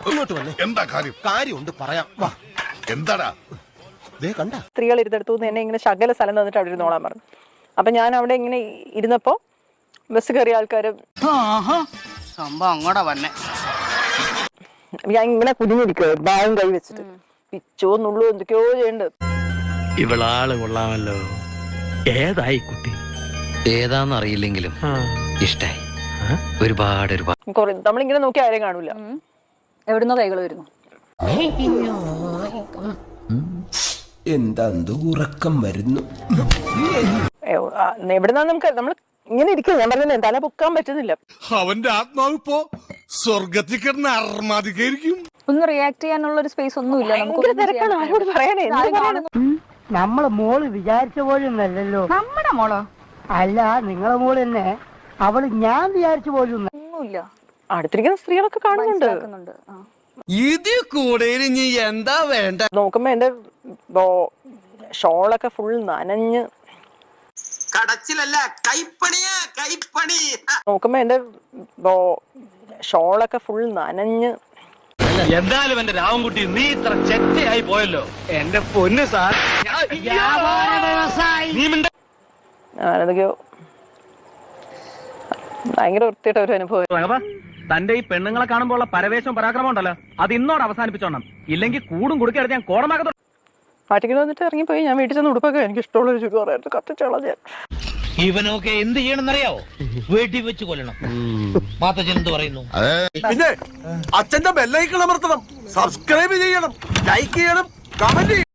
ഇങ്ങോട്ട് വന്നേ. എന്താ കാര്യം? കാര്യമുണ്ട് പറയാം. വാ. എന്താടാ? കണ്ട സ്ത്രീകൾ ഇരുന്നെടുത്തു എന്നെ ഇങ്ങനെ ശകല സ്ഥലം തന്നിട്ട് അവിടെ ഇരുന്നോളാൻ പറഞ്ഞു. അപ്പൊ ഞാൻ അവിടെ ഇങ്ങനെ ഇരുന്നപ്പോ ബസ് കയറിയ ആൾക്കാര് സംഭവം അങ്ങോട്ടാ വന്നെ. ഞാൻ ഇങ്ങനെ കുഞ്ഞിരിക്കുക ബാഗും കൈ വെച്ചിട്ട് പിച്ചോ നുള്ളു എന്തൊക്കെയോ ചെയ്യണ്ട്. ഇവളാള് കൊള്ളാമല്ലോ. ഏതായി കുട്ടി? ഏതാന്നറിയില്ലെങ്കിലും ഇഷ്ടായി. ഒരുപാട് നമ്മളിങ്ങനെ നോക്കി ആരെയും കാണൂല. എവിടുന്നോ കൈകൾ വരുന്നു. എന്താ ഉറക്കം വരുന്നു. എവിടുന്നാ നമ്മൾ ഇങ്ങനെ ഇരിക്കും. ഞാൻ പറഞ്ഞ തല പൊക്കാൻ പറ്റുന്നില്ല. അവന്റെ ആത്മാവ് ഇപ്പോ സ്വർഗത്തിൽ കിടന്ന് അർമാദിക്കായിരിക്കും. ഒന്ന് റിയാക്ട് ചെയ്യാനുള്ള ഒരു സ്പേസ് ഒന്നുമില്ല. ഭയങ്കര തിരക്കാണ്. ആരോട് പറയാനേ? നമ്മളെ മോള് വിചാരിച്ച പോലും അല്ലല്ലോ. നമ്മുടെ മോളോ? അല്ല, നിങ്ങളെ മോള് തന്നെ. അവള് ഞാൻ വിചാരിച്ച പോലും ഒന്നുമില്ല. അടുത്തിരിക്കുന്ന സ്ത്രീകളൊക്കെ കാണുന്നുണ്ട്. ഇത് കൂടെ നീ എന്താ വേണ്ട? നോക്കുമ്പോ എന്റെ ഷോളൊക്കെ ഫുൾ നനഞ്ഞ്. കടച്ചിലല്ല, കൈപ്പണിയാ, കൈപ്പണി. നോക്കുമ്പോ എന്റെ ഷോളൊക്കെ ഫുൾ നനഞ്ഞ്. എന്തായാലും എന്റെ രാവൻകുട്ടി നീ ഇത്ര ചെറ്റയായി പോയല്ലോ. എന്റെ പൊന്ന് സാർ, അതൊക്കെയോ ഭയങ്കര വൃത്തിയായിട്ട ഒരു അനുഭവം. തന്റെ ഈ പെണ്ണുങ്ങളെ കാണുമ്പോൾ ഉള്ള പരവേശവും പരാക്രമം ഉണ്ടല്ലോ, അത് ഇന്നോട് അവസാനിപ്പിച്ചോണം. ഇല്ലെങ്കിൽ കൂടും കുടുക്കെടുത്ത് ഞാൻ കോടമാകത്ത. പാട്ടിക്ക് വന്നിട്ട് ഇറങ്ങിപ്പോയി. ഞാൻ വീട്ടിൽ ചെന്ന് ഉടുപ്പൊക്കെ എനിക്ക് ഇഷ്ടമുള്ള ഒരു ചുരിദാറായിരുന്നു കത്തിച്ചോളാം ഞാൻ. ഇവനൊക്കെ എന്ത് ചെയ്യണമെന്നറിയാവോ? വീട്ടിൽ വെച്ച് കൊല്ലണം. മാത്തച്ഛൻ എന്ത് പറയുന്നു? പിന്നെ അച്ഛന്റെ ബെല്ലൈക്കൺ അമർത്തണം, സബ്സ്ക്രൈബ് ചെയ്യണം, ലൈക്ക് ചെയ്യണം, കമന്റ് ചെയ്യണം.